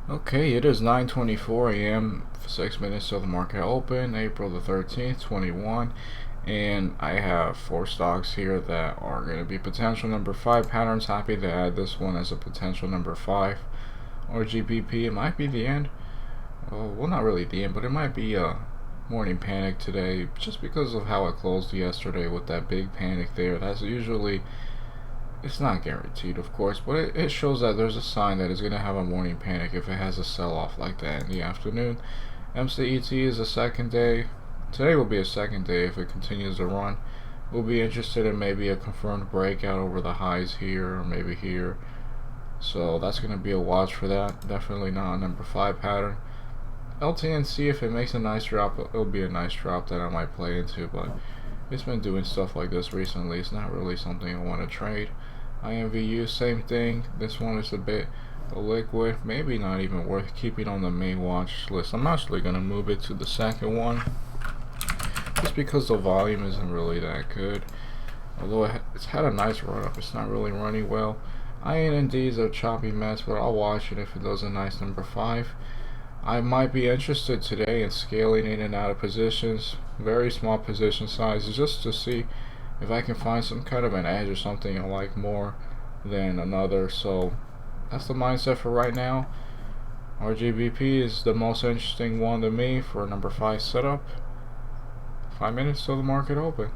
Okay, it is 9:24 a.m. 6 minutes till the market open, April the 13th, 21, and I have four stocks here that are going to be potential number 5 patterns. Happy to add this one as a potential number 5. RGBP, it might be the end. Well, not really the end, but it might be a morning panic today just because of how it closed yesterday with that big panic there. That's usually, it's not guaranteed, of course, but it shows that there's a sign that it's going to have a morning panic if it has a sell-off like that in the afternoon. MCET is a second day. Today will be a second day if it continues to run. We'll be interested in maybe a confirmed breakout over the highs here or maybe here. So that's going to be a watch for that. Definitely not a number 5 pattern. LTNC, if it makes a nice drop, it'll be a nice drop that I might play into, but it's been doing stuff like this recently. It's not really something I want to trade. INVU, same thing. This one is a bit liquid, maybe not even worth keeping on the main watch list. I'm actually going to move it to the second one just because the volume isn't really that good. Although it's had a nice run up, it's not really running well. INND is a choppy mess, but I'll watch it if it does a nice number 5. I might be interested today in scaling in and out of positions, very small position sizes, just to see if I can find some kind of an edge or something I like more than another. So that's the mindset for right now. RGBP is the most interesting one to me for a number 5 setup. 5 minutes till the market open.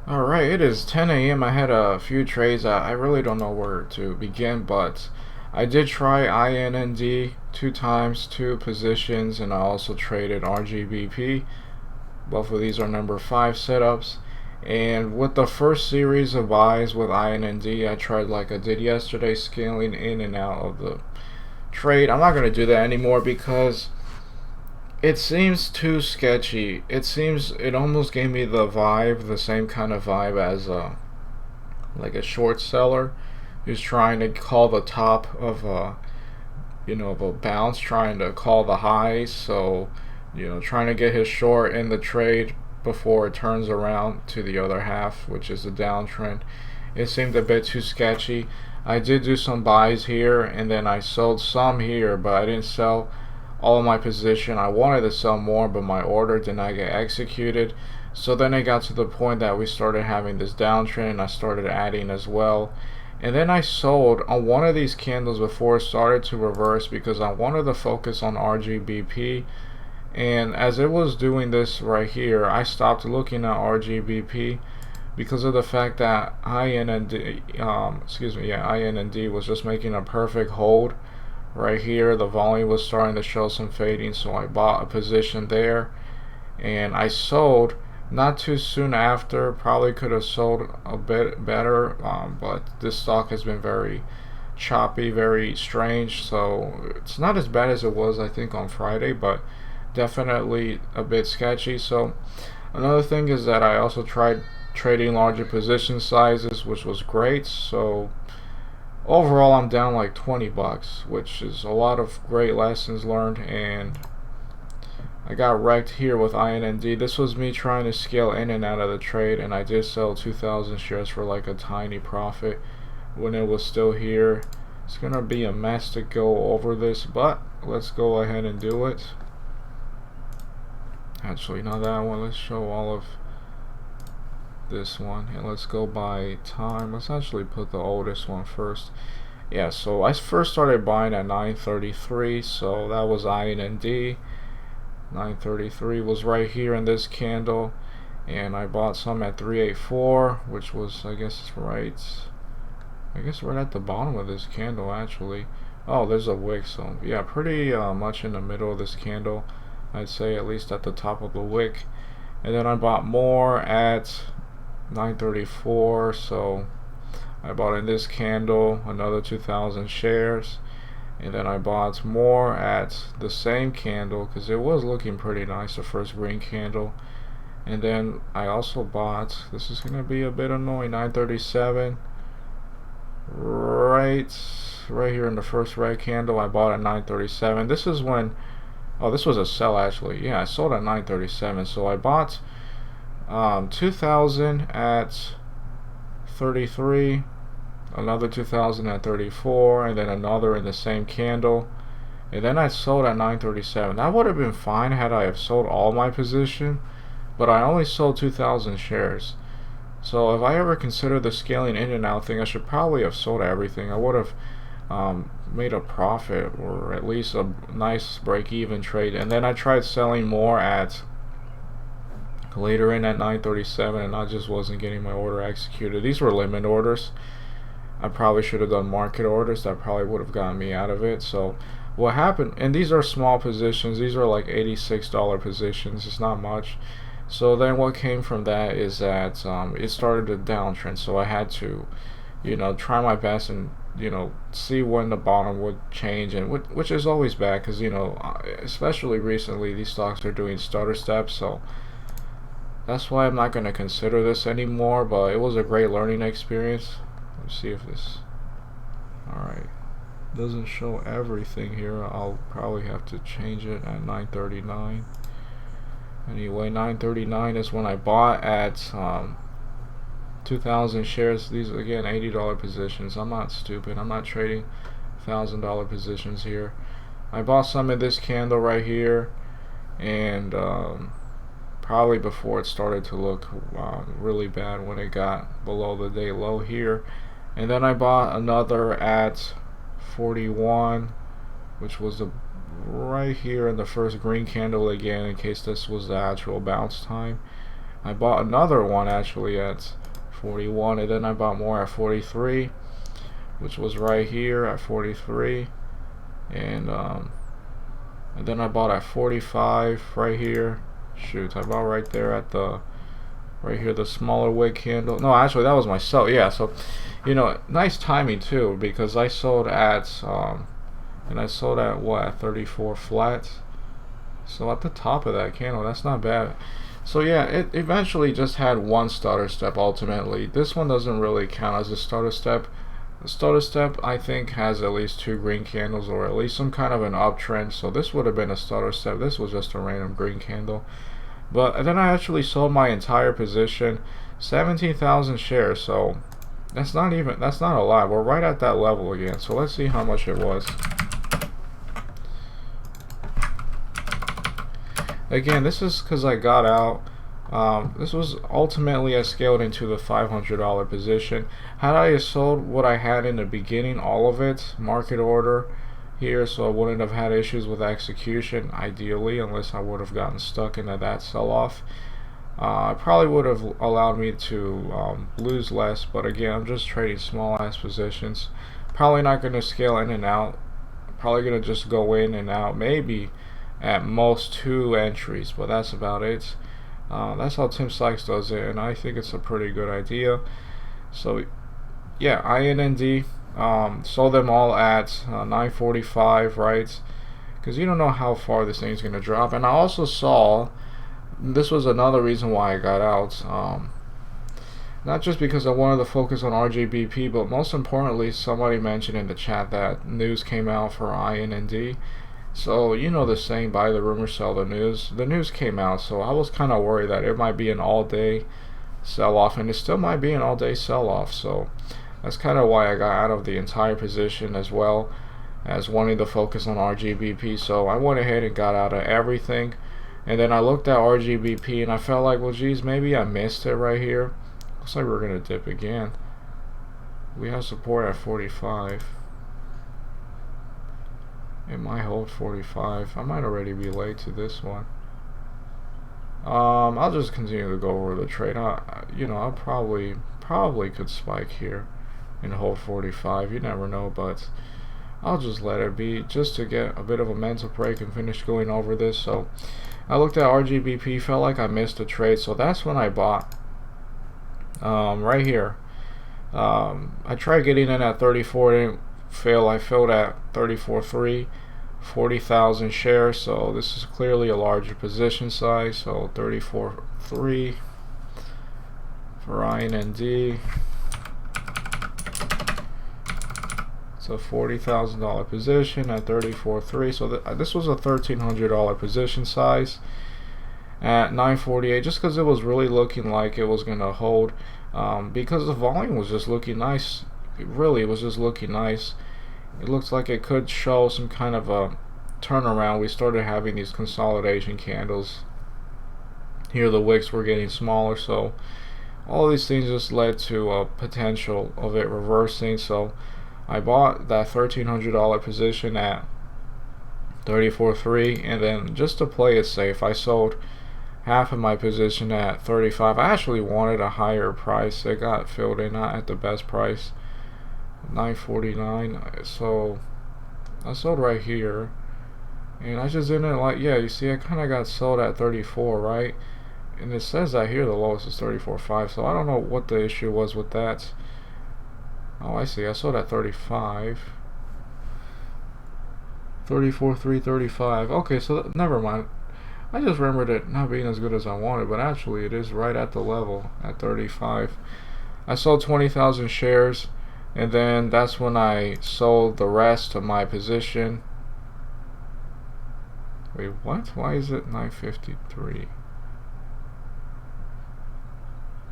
Alright, it is 10 a.m. I had a few trades. I really don't know where to begin, but I did try INND 2 times, 2 positions, and I also traded RGBP. Both of these are number 5 setups. And with the first series of buys with INND, I tried like I did yesterday, scaling in and out of the trade. I'm not going to do that anymore because it seems too sketchy. It almost gave me the vibe, the same kind of vibe as like a short seller who's trying to call the top of a of a bounce, trying to call the highs. So trying to get his short in the trade before it turns around to the other half, which is the downtrend. It seemed a bit too sketchy. I did do some buys here and then I sold some here, but I didn't sell all of my position. I wanted to sell more, but my order did not get executed. So then it got to the point that we started having this downtrend and I started adding as well. And then I sold on one of these candles before it started to reverse because I wanted to focus on RGBP. And as it was doing this right here, I stopped looking at RGBP because of the fact that INND was just making a perfect hold right here. The volume was starting to show some fading, so I bought a position there and I sold not too soon after. Probably could have sold a bit better, but this stock has been very choppy, very strange, so it's not as bad as it was I think on Friday, but definitely a bit sketchy. So another thing is that I also tried trading larger position sizes, which was great. So overall I'm down like 20 bucks, which is a lot of great lessons learned, and I got wrecked here with INND. This was me trying to scale in and out of the trade, and I did sell 2,000 shares for like a tiny profit when it was still here. It's gonna be a mess to go over this, but let's go ahead and do it. Actually, not that one. Let's show all of this one, and let's go by time. Let's actually put the oldest one first. Yeah, so I first started buying at 933, so that was INND. 933 was right here in this candle, and I bought some at 384, which was I guess right at the bottom of this candle actually. Oh, there's a wick, so yeah, pretty much in the middle of this candle, I'd say, at least at the top of the wick. And then I bought more at 934, so I bought in this candle another 2,000 shares, and then I bought more at the same candle because it was looking pretty nice, the first green candle. And then I also bought, this is gonna be a bit annoying, 937 right here in the first red candle. I bought at 937. This is when, oh, this was a sell actually. Yeah, I sold at 937. So I bought 2,000 at 33, another 2,000 at 34, and then another in the same candle. and then I sold at 937. That would have been fine had I have sold all my position, but I only sold 2,000 shares. So if I ever consider the scaling in and out thing, I should probably have sold everything. I would have made a profit, or at least a nice break-even trade. And then I tried selling more at later in at 937, and I just wasn't getting my order executed. These were limit orders. I probably should have done market orders. That probably would have gotten me out of it. So what happened, and these are small positions, these are like $86 positions, it's not much. So then what came from that is that it started a downtrend, so I had to, try my best and see when the bottom would change, and which is always bad, because especially recently these stocks are doing stutter steps. So that's why I'm not going to consider this anymore, but it was a great learning experience. Let's see if this, alright, doesn't show everything here. I'll probably have to change it at 939. Anyway, 939 is when I bought at 2,000 shares. These again $80 positions. I'm not stupid. I'm not trading $1,000 positions here. I bought some in this candle right here, and probably before it started to look really bad when it got below the day low here. And then I bought another at 41, which was the right here in the first green candle again, in case this was the actual bounce time. I bought another one actually at 41, and then I bought more at 43, which was right here at 43, and then I bought at 45 right here. Shoot, I bought right there at the right here, the smaller wick candle. No, actually that was my sell. Yeah, so nice timing too, because I sold at and I sold at what, at 34 flat. So at the top of that candle, that's not bad. So yeah, it eventually just had one stutter step ultimately. This one doesn't really count as a stutter step. The stutter step, I think, has at least 2 green candles, or at least some kind of an uptrend. So this would have been a stutter step. This was just a random green candle. But then I actually sold my entire position, 17,000 shares. So that's not a lot. We're right at that level again. So let's see how much it was. Again, this is because I got out. This was ultimately, I scaled into the $500 position. Had I sold what I had in the beginning, all of it, market order here, so I wouldn't have had issues with execution, ideally, unless I would have gotten stuck into that sell-off. It probably would have allowed me to lose less, but again, I'm just trading small-ass positions. Probably not going to scale in and out. Probably going to just go in and out, maybe at most 2 entries, but that's about it. That's how Tim Sykes does it, and I think it's a pretty good idea. So yeah, INND, sold them all at 945, right? Because you don't know how far this thing's going to drop. And I also saw, this was another reason why I got out, not just because I wanted to focus on RGBP, but most importantly, somebody mentioned in the chat that news came out for INND. So the saying, buy the rumor, sell the news. The news came out, so I was kind of worried that it might be an all-day sell-off, and it still might be an all-day sell-off. So that's kind of why I got out of the entire position, as well as wanting to focus on RGBP. So I went ahead and got out of everything, and then I looked at RGBP and I felt like, well, geez, maybe I missed it right here. Looks like we're gonna dip again. We have support at 45. It might hold 45. I might already be late to this one. I'll just continue to go over the trade. I'll probably could spike here and hold 45. You never know, but I'll just let it be, just to get a bit of a mental break and finish going over this. So I looked at RGBP, felt like I missed a trade, so that's when I bought. Right here. I tried getting in at 34, didn't fail. I filled at 34.3, 40,000 shares, so this is clearly a larger position size. So 34.3 for INND. It's a $40,000 position at 34.3. So this was a $1,300 position size at 948, just because it was really looking like it was going to hold, because the volume was just looking nice. It was just looking nice. It looks like it could show some kind of a turnaround, we started having these consolidation candles. Here the wicks were getting smaller, so all these things just led to a potential of it reversing. So I bought that $1,300 position at 34.3, and then just to play it safe, I sold half of my position at 35. I actually wanted a higher price. It got filled in, not at the best price, 9.49. So I sold right here, and I just didn't like. Yeah, you see, I kind of got sold at 34, right? And it says that here the lowest is 34.5. So I don't know what the issue was with that. Oh, I see. I sold at 35. 34.3, 35. Okay, so never mind. I just remembered it not being as good as I wanted, but actually it is right at the level at 35. I sold 20,000 shares, and then that's when I sold the rest of my position. Wait, what? Why is it 953?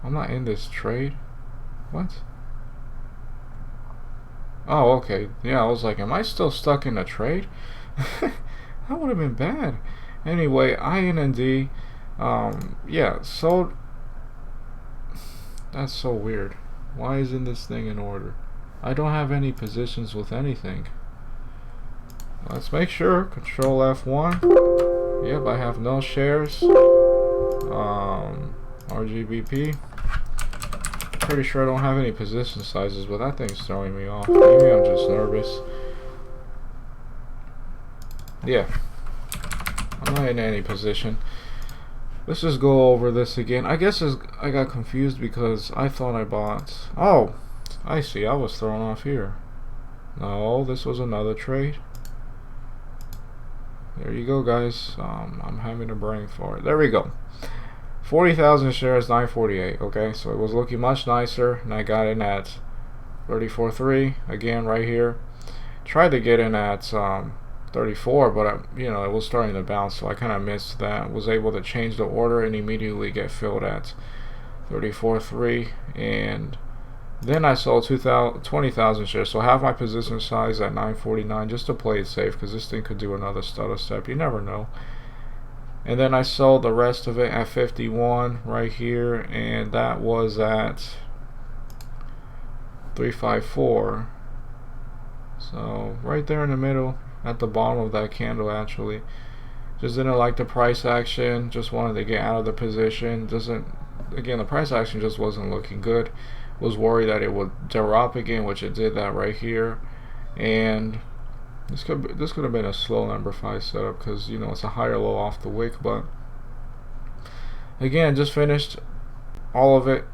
I'm not in this trade. What? Oh, okay. Yeah, I was like, am I still stuck in a trade? That would have been bad. Anyway, INND, yeah, sold. That's so weird. Why isn't this thing in order? I don't have any positions with anything. Let's make sure. Control F1. Yep, I have no shares. RGBP. Pretty sure I don't have any position sizes, but that thing's throwing me off. Maybe I'm just nervous. Yeah, I'm not in any position. Let's just go over this again. I guess I got confused because I thought I bought. Oh, I see. I was thrown off here. No, this was another trade. There you go, guys. I'm having a brain fart. There we go. 40,000 shares, 948. Okay, so it was looking much nicer, and I got in at 34.3 again right here. Tried to get in at 34, but you know, it was starting to bounce, so I kind of missed that. Was able to change the order and immediately get filled at 34.3, and then I sold 20,000 shares. So half my position size at 949 just to play it safe, because this thing could do another stutter step. You never know. And then I sold the rest of it at 51 right here, and that was at 354. So right there in the middle, at the bottom of that candle, actually. Just didn't like the price action. Just wanted to get out of the position. Again, the price action just wasn't looking good. Was worried that it would drop again, which it did that right here. And this could have been a slow number 5 setup, because you know it's a higher low off the wick. But again, just finished all of it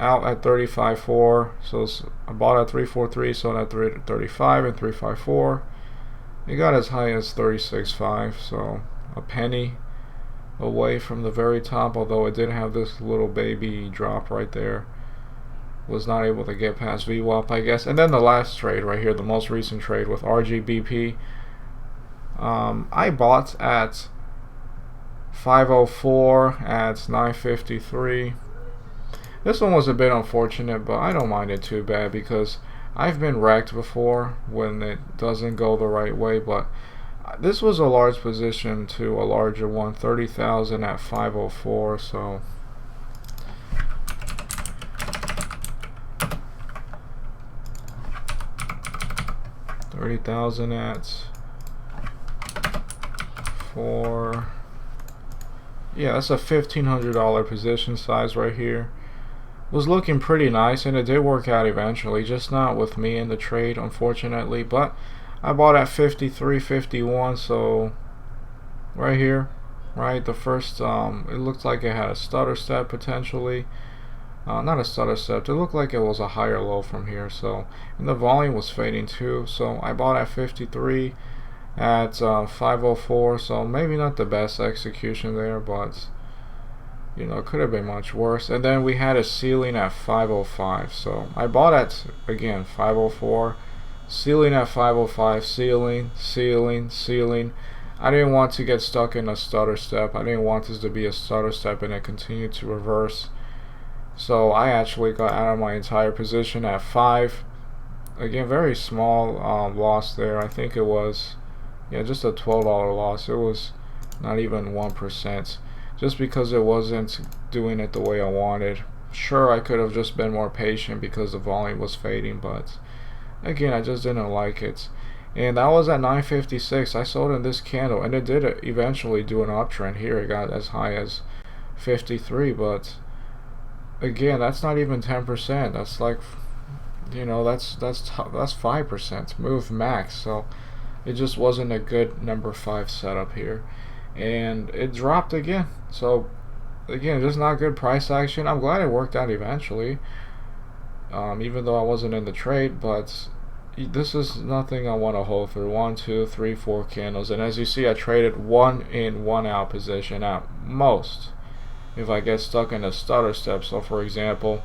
out at 35.4. So I bought at 343, sold at 35 and 354. It got as high as 36.5, so a penny away from the very top. Although it did have this little baby drop right there. Was not able to get past VWAP, I guess. And then the last trade right here, the most recent trade with RGBP. I bought at 504 at 953. This one was a bit unfortunate, but I don't mind it too bad, because I've been wrecked before when it doesn't go the right way. But this was a large position to a larger one, 30,000 at 504. So 30,000 at 4. Yeah, that's a $1,500 position size right here. Was looking pretty nice, and it did work out eventually, just not with me in the trade, unfortunately. But I bought at 53.51, so right here, right, the first it looked like it had a stutter step potentially. Not a stutter step, it looked like it was a higher low from here. So, and the volume was fading too, so I bought at 53 at 504. So maybe not the best execution there, but you know, it could have been much worse. And then we had a ceiling at 505, so I bought at, again, 504, ceiling at 505, ceiling, ceiling, ceiling. I didn't want to get stuck in a stutter step. I didn't want this to be a stutter step and it continued to reverse. So I actually got out of my entire position at 5. Again, very small loss there. I think it was Yeah, just a $12 loss. It was not even 1%, just because it wasn't doing it the way I wanted. Sure, I could have just been more patient because the volume was fading, but again, I just didn't like it. And that was at 956. I sold in this candle, and it did eventually do an uptrend here. It got as high as 53, but again, that's not even 10%. That's like, that's 5% move max. So it just wasn't a good number 5 setup here, and it dropped again. So again, just not good price action. I'm glad it worked out eventually, even though I wasn't in the trade, but this is nothing I want to hold through. 1, 2, 3, 4 candles, and as you see, I traded 1 in, 1 out position at most if I get stuck in a stutter step. So for example,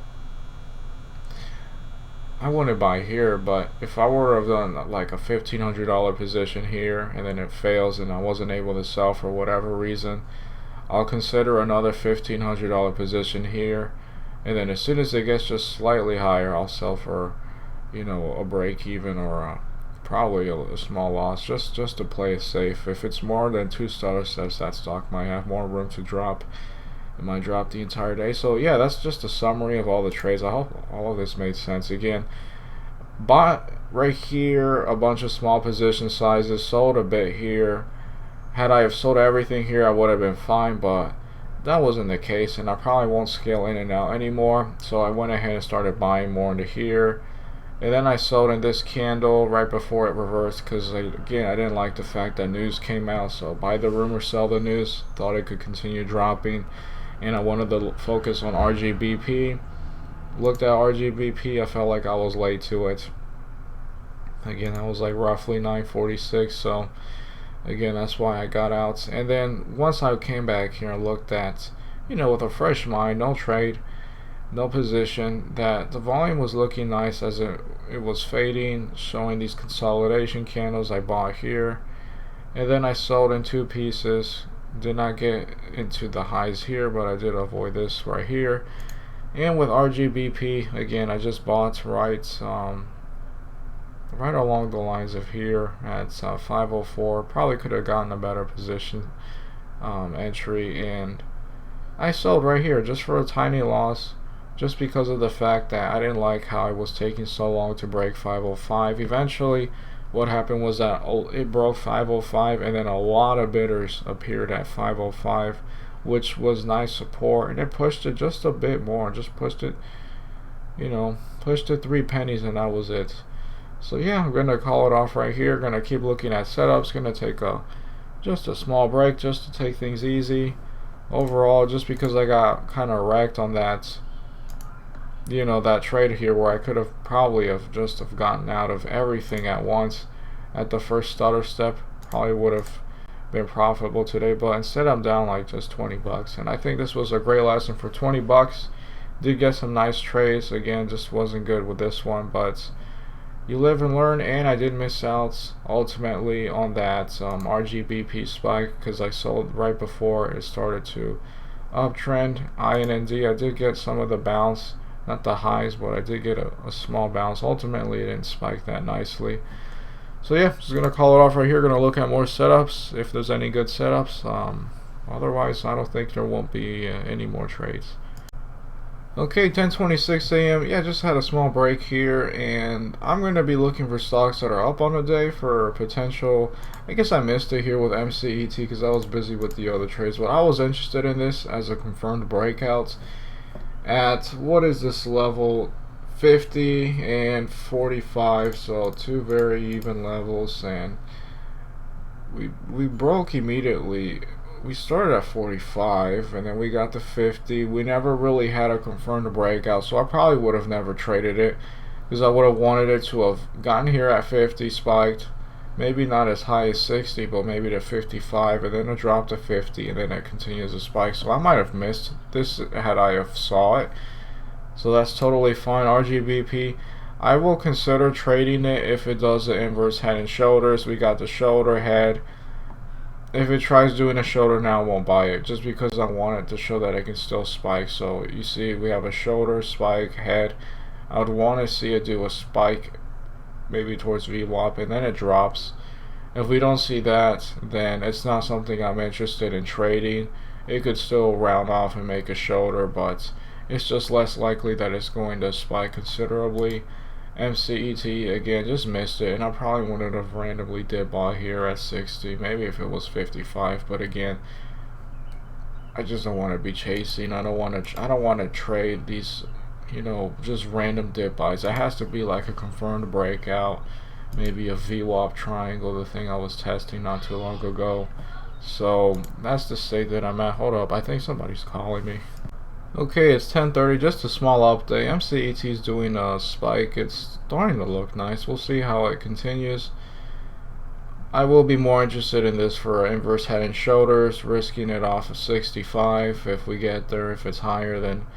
I wouldn't buy here, but if I were to have done like a $1,500 position here and then it fails and I wasn't able to sell for whatever reason, I'll consider another $1,500 position here, and then as soon as it gets just slightly higher, I'll sell for a break even, or probably a small loss, just to play it safe. If it's more than 2 stutter steps, that stock might have more room to drop. It might drop the entire day. So yeah, that's just a summary of all the trades. I hope all of this made sense. Again, bought right here a bunch of small position sizes, sold a bit here. Had I have sold everything here, I would have been fine, but that wasn't the case, and I probably won't scale in and out anymore. So I went ahead and started buying more into here. And then I sold in this candle right before it reversed, because again, I didn't like the fact that news came out. So buy the rumor, sell the news. Thought it could continue dropping, and I wanted to focus on RGBP. Looked at RGBP, I felt like I was late to it. Again, that was like roughly 946. So again, that's why I got out. And then once I came back here and looked at, with a fresh mind, no trade, no position, that the volume was looking nice as it was fading, showing these consolidation candles. I bought here, and then I sold in 2 pieces. Did not get into the highs here, but I did avoid this right here. And with RGBP, again, I just bought right along the lines of here at 504. Probably could have gotten a better position entry, and I sold right here just for a tiny loss, just because of the fact that I didn't like how it was taking so long to break 505. Eventually, what happened was that it broke 505, and then a lot of bidders appeared at 505, which was nice support, and it pushed it just a bit more, just pushed it 3 pennies, and that was it. So yeah, I'm gonna call it off right here. Gonna keep looking at setups. Gonna take just a small break, just to take things easy overall, just because I got kind of wrecked on that that trade here, where I could have probably just gotten out of everything at once at the first stutter step. Probably would have been profitable today, but instead I'm down like just 20 bucks, and I think this was a great lesson for 20 bucks. Did get some nice trades. Again, just wasn't good with this one, but you live and learn, and I did miss out ultimately on that RGBP spike, because I sold right before it started to uptrend. INND, I did get some of the bounce, not the highs, but I did get a small bounce. Ultimately, it didn't spike that nicely. So yeah, just gonna call it off right here. Gonna look at more setups if there's any good setups. Otherwise, I don't think there won't be any more trades. Okay, 10:26 a.m. Yeah, just had a small break here, and I'm going to be looking for stocks that are up on the day for potential. I guess I missed it here with MCET because I was busy with the other trades, but I was interested in this as a confirmed breakout at, what is this level, 50 and 45, so 2 very even levels, and we broke immediately. We started at 45, and then we got to 50. We never really had a confirmed breakout, so I probably would have never traded it, because I would have wanted it to have gotten here at 50, spiked, maybe not as high as 60, but maybe to 55, and then it dropped to 50, and then it continues to spike. So I might have missed this had I have saw it, so that's totally fine. RGBP, I will consider trading it if it does the inverse head and shoulders. We got the shoulder, head. If it tries doing a shoulder now, I won't buy it, just because I want it to show that it can still spike. So you see, we have a shoulder, spike, head. I would want to see it do a spike, maybe towards VWAP, and then it drops. If we don't see that, then it's not something I'm interested in trading. It could still round off and make a shoulder, but it's just less likely that it's going to spike considerably. MCET again just missed it, and I probably wouldn't have randomly did buy here at 60, maybe if it was 55. But again, I just don't want to be chasing. I don't want to trade these, just random dip buys. It has to be like a confirmed breakout, maybe a VWAP triangle, the thing I was testing not too long ago. So that's the state that I'm at. Hold up, I think somebody's calling me. Okay, it's 10:30, just a small update. MCET is doing a spike. It's starting to look nice. We'll see how it continues. I will be more interested in this for inverse head and shoulders, risking it off of 65 if we get there. If it's higher, then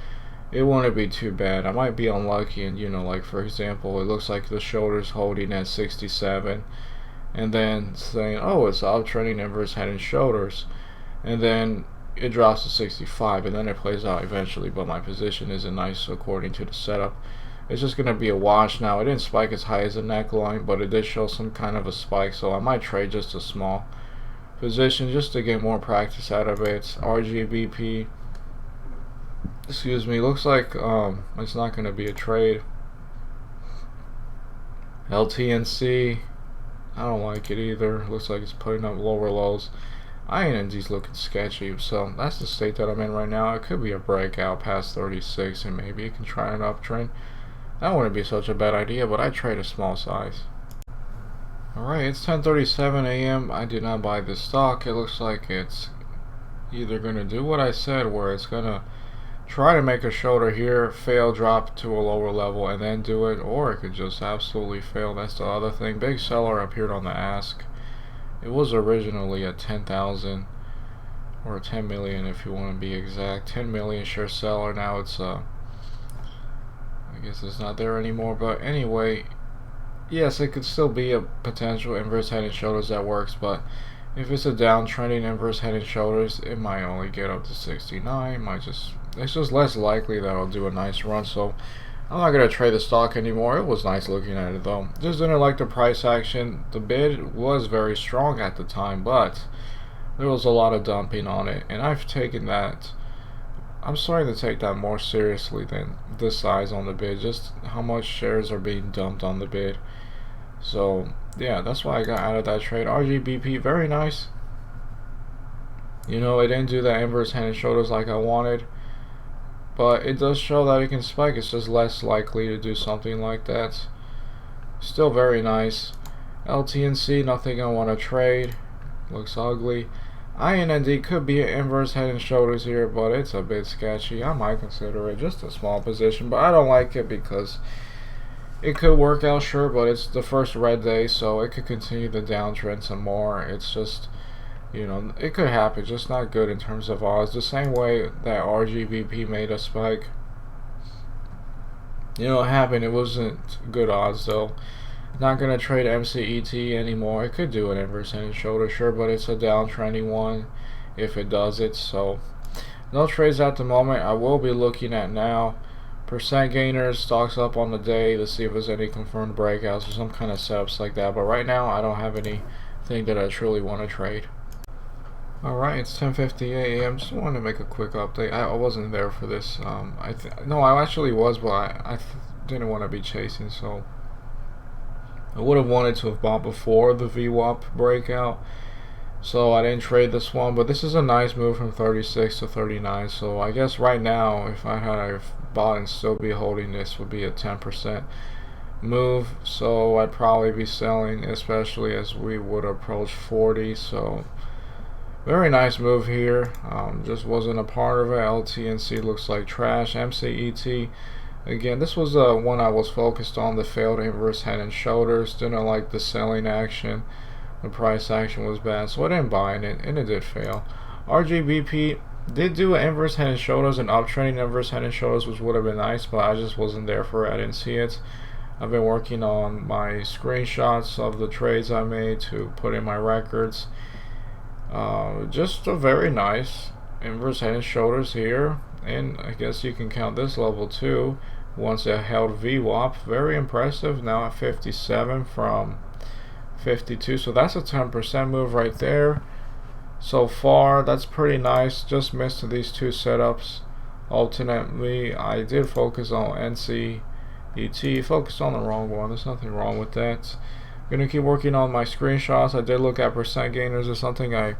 it wouldn't be too bad. I might be unlucky, and like for example, it looks like the shoulder's holding at 67, and then saying, oh, it's uptrending inverse head and shoulders, and then it drops to 65, and then it plays out eventually. But my position isn't nice according to the setup. It's just going to be a wash now. It didn't spike as high as the neckline, but it did show some kind of a spike, so I might trade just a small position just to get more practice out of it. RGBP, excuse me, looks like it's not going to be a trade. LTNC, I don't like it either. Looks like it's putting up lower lows. INND's looking sketchy, so that's the state that I'm in right now. It could be a breakout past 36, and maybe it can try an uptrend. That wouldn't be such a bad idea, but I trade a small size. Alright, it's 10:37 a.m. I did not buy this stock. It looks like it's either going to do what I said, where it's going to try to make a shoulder here, fail, drop to a lower level, and then do it, or it could just absolutely fail. That's the other thing. Big seller appeared on the ask. It was originally at 10,000 or 10 million if you want to be exact. 10 million share seller. Now it's I guess it's not there anymore, but anyway, yes, it could still be a potential inverse head and shoulders that works, but if it's a downtrending inverse head and shoulders, it might only get up to 69. It's just less likely that I'll do a nice run, so I'm not going to trade the stock anymore. It was nice looking at it though. Just didn't like the price action. The bid was very strong at the time, but there was a lot of dumping on it, and I'm starting to take that more seriously than the size on the bid, just how much shares are being dumped on the bid. So yeah, that's why I got out of that trade. RGBP, very nice. It didn't do that inverse head and shoulders like I wanted, but it does show that it can spike. It's just less likely to do something like that. Still very nice. LTNC, nothing I want to trade. Looks ugly. INND could be an inverse head and shoulders here, but it's a bit sketchy. I might consider it just a small position, but I don't like it because it could work out, sure, but it's the first red day, so it could continue the downtrend some more. It's just, it could happen, just not good in terms of odds. The same way that RGBP made a spike. It happened. It wasn't good odds though. Not going to trade MCET anymore. It could do an inverse head and shoulder, sure, but it's a downtrending one if it does it. So no trades at the moment. I will be looking at now percent gainers, stocks up on the day to see if there's any confirmed breakouts or some kind of setups like that. But right now I don't have anything that I truly want to trade. Alright, it's 10:58 a.m. Just wanted to make a quick update. I wasn't there for this. No, I actually was, but I didn't want to be chasing, so I would have wanted to have bought before the VWAP breakout, so I didn't trade this one. But this is a nice move from 36 to 39, so I guess right now if I had bought and still be holding, this would be a 10% move, so I'd probably be selling, especially as we would approach 40. So very nice move here. Just wasn't a part of it. LTNC looks like trash. MCET, again, this was one I was focused on, the failed inverse head and shoulders. Didn't like the selling action. The price action was bad, so I didn't buy it, and it did fail. RGBP did do an inverse head and shoulders, an uptrending inverse head and shoulders, which would have been nice, but I just wasn't there for it. I didn't see it. I've been working on my screenshots of the trades I made to put in my records. Just a very nice inverse head and shoulders here, and I guess you can count this level too once it held VWAP. Very impressive. Now at 57 from 52. So that's a 10% move right there. So far, that's pretty nice. Just missed these two setups. Ultimately, I did focus on NCET. Focused on the wrong one. There's nothing wrong with that. I'm gonna keep working on my screenshots. I did look at percent gainers. Is something I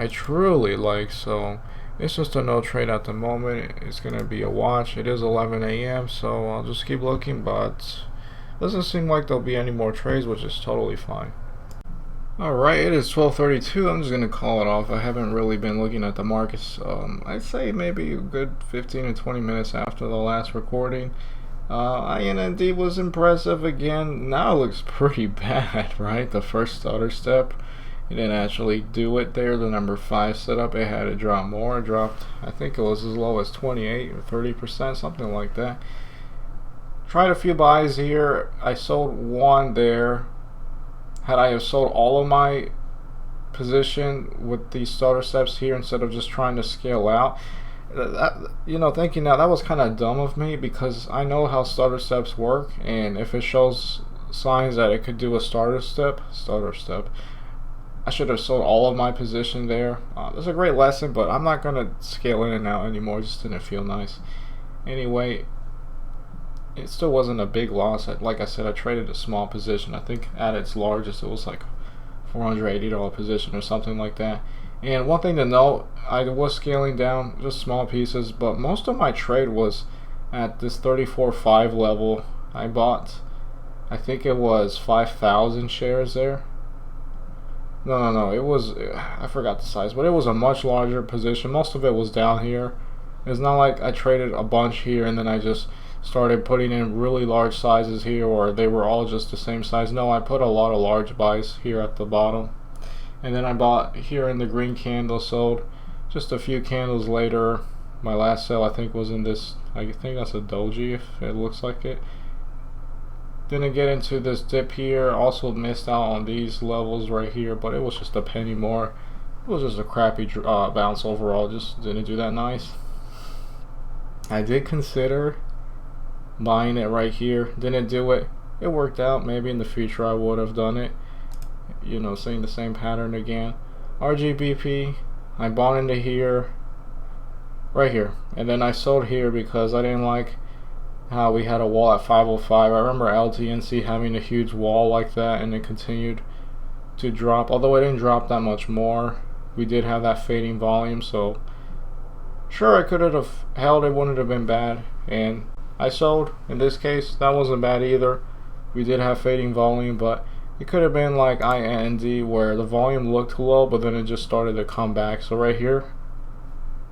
truly like. So it's just a no trade at the moment. It's gonna be a watch. It is 11 a.m. So I'll just keep looking, but doesn't seem like there'll be any more trades, which is totally fine. Alright, it is 12:32. I'm just going to call it off. I haven't really been looking at the markets. I'd say maybe a good 15 to 20 minutes after the last recording. INND was impressive again. Now it looks pretty bad, right? The first stutter step, it didn't actually do it there. The number 5 setup, it had to drop more. It dropped, I think it was as low as 28 or 30%, something like that. Tried a few buys here. I sold one there. Had I have sold all of my position with these starter steps here instead of just trying to scale out, thinking that was kind of dumb of me, because I know how starter steps work, and if it shows signs that it could do a starter step, I should have sold all of my position there. That's a great lesson, but I'm not gonna scale in and out anymore. It just didn't feel nice. Anyway, it still wasn't a big loss. Like I said, I traded a small position. I think at its largest it was like $480 position or something like that. And one thing to note, I was scaling down just small pieces, but most of my trade was at this 34.5 level. I bought, I think it was 5,000 shares there. No, it was, I forgot the size, but it was a much larger position. Most of it was down here. It's not like I traded a bunch here and then I just started putting in really large sizes here, or they were all just the same size. No, I put a lot of large buys here at the bottom, and then I bought here in the green candle, sold just a few candles later. My last sale I think was in this, I think that's a doji if it looks like it. Didn't get into this dip here. Also missed out on these levels right here, but it was just a penny more. It was just a crappy bounce overall. Just didn't do that nice. I did consider buying it right here, didn't do it. It worked out. Maybe in the future I would have done it, seeing the same pattern again. RGBP, I bought into here, right here, and then I sold here because I didn't like how we had a wall at 505. I remember LTNC having a huge wall like that, and it continued to drop, although it didn't drop that much more. We did have that fading volume, so sure, I could have held. It wouldn't have been bad, and I sold. In this case, that wasn't bad either. We did have fading volume, but it could have been like IND, where the volume looked low, but then it just started to come back. So right here,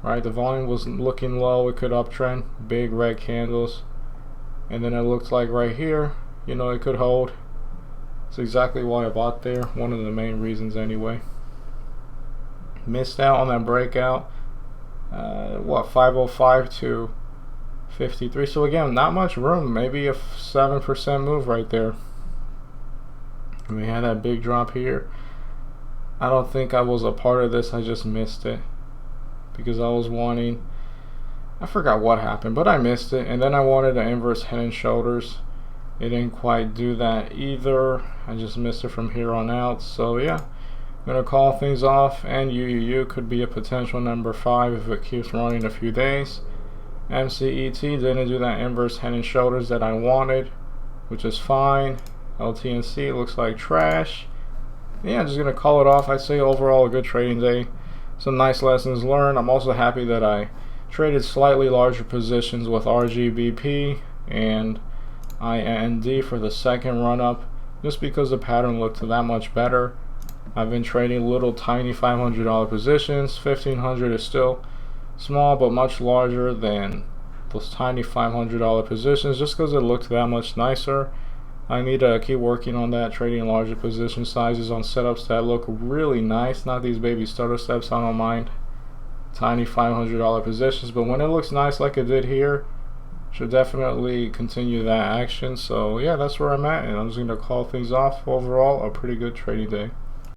right, the volume was looking low. It could uptrend, big red candles, and then it looked like right here, it could hold. It's exactly why I bought there. One of the main reasons anyway. Missed out on that breakout. 505 to 53. So again, not much room. Maybe a 7% move right there. And we had that big drop here. I don't think I was a part of this. I just missed it because I was wanting, I forgot what happened, but I missed it. And then I wanted an inverse head and shoulders. It didn't quite do that either. I just missed it from here on out. So yeah, I'm gonna call things off. And UUU could be a potential number 5 if it keeps running a few days. MCET didn't do that inverse head and shoulders that I wanted, which is fine. LTNC looks like trash. Yeah, I'm just gonna call it off. I'd say overall a good trading day. Some nice lessons learned. I'm also happy that I traded slightly larger positions with RGBP and IND for the second run up, just because the pattern looked that much better. I've been trading little tiny $500 positions. 1,500 is still small, but much larger than those tiny $500 positions, just because it looked that much nicer. I need to keep working on that, trading larger position sizes on setups that look really nice, not these baby starter steps. I don't mind tiny $500 positions, but when it looks nice like it did here, should definitely continue that action. So yeah, that's where I'm at, and I'm just going to call things off. Overall, a pretty good trading day.